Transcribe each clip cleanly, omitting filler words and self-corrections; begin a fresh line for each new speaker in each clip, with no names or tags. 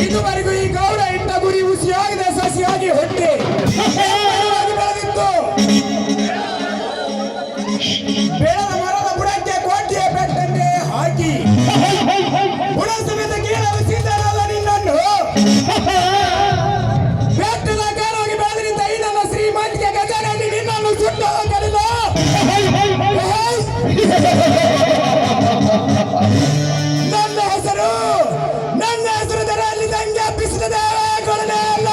ಇದುವರೆಗೂ ಈ ಗೌಡ ಇಟ್ಟ ಗುರಿ ಹುಸಿಯಾಗಿದೆ, ಸಸಿಯಾಗಿ ಹೊಟ್ಟೆ ಬೆಳೆದಿತ್ತು. ಬೆಳೆದ ಮರದ ಬುಡಕ್ಕೆ ಕೋಟಿಯ ಬೆಟ್ಟನ್ನೇ ಹಾಕಿ ಬುಡ ಸಮೇತ ಕೀಳಲು ಸಿದ್ಧನಾದ ನಿನ್ನನ್ನು ಬೆಟ್ಟದ ಕಾರಾಗಿ ಬೆಳೆದ ಈ ನನ್ನ ಶ್ರೀಮಂತಿಗೆ ಗಜನಲ್ಲಿ ನಿನ್ನನ್ನು ಸುಟ್ಟು ಕಲಿದ ನನ್ನ ಹೆಸರು ದಂಗೆ ಹಬ್ಬಿಸಿದ ದೇವೇಗೌಡನೇ ಅಲ್ಲ.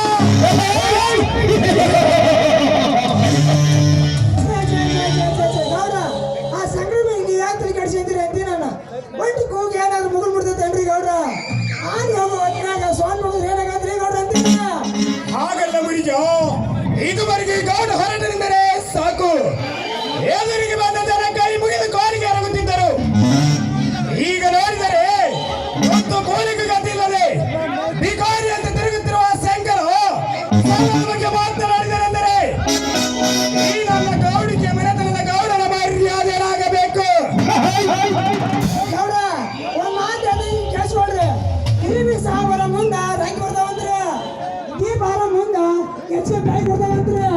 ಆ ಸಂಗ್ರಮ ಯಾತ್ರೆ ಕಡಿಸಿದ್ರಿ ಅಂತೀ ನಾನು ಒಟ್ಟಿಗೆ ಹೋಗಿ ಏನಾದ್ರು ಮುಗುಲ್ ಬಿಡ್ತೈತೇನ್ರಿ ಗೌಡ್ರ? ಆನೆ ಹೋಗೋ ಹೊತ್ತಿನಾಗ ಸ್ವಾಮಿ ಮುಗಿದ್ರೆ ಏನಾಗತ್ರಿ ಗೌಡ್ರ ಅಂತೀನ? ಹಾಗಲ್ಲ ಮುಡಿಜೋ, ಇದುವರೆಗೆ ಗೌಡ ಹೊರಟನೆಂದರೆ ಸಾಕು. ಎದುರಿಗೆ ಬಂದ ಜನ ಕೈ ಮುಗಿದು ಕೋರಿಗೆ ಎರಗುತ್ತಿದ್ದರು. ಈಗ ನೋಡಿದರೆ ಒಂದು ಕೋಲಿಗೆ ಗತಿಲ್ಲದೆ ಬಿಕಾರಿ ಅಂತ ತಿರುಗುತ್ತಿರುವ ಶಂಕರು ಬಗ್ಗೆ ಮಾತನಾಡಿದರೆಂದರೆ ಈ ನನ್ನ ಗೌಡಿಗೆ ಮನೆತನದ ಗೌಡನ ಮರ್ಯಾದೆ ಏನಾಗಬೇಕು? ಗೌಡ ಒಂದು ಮಾತು ಕೇಳಿಸ್ಕೊಳ್ರಿ. ಹಿರಿಮಿ ಸಾವರ ಮುಂದ ರಂಗಿ ಬರ್ತಾವಂತ್ರಿ, ಈ ಬಾರ ಮುಂದ ಹೆಚ್ಚಿಗೆ ಬಾಯಿ ಕೊಡ್ತಾವಂತ್ರಿ.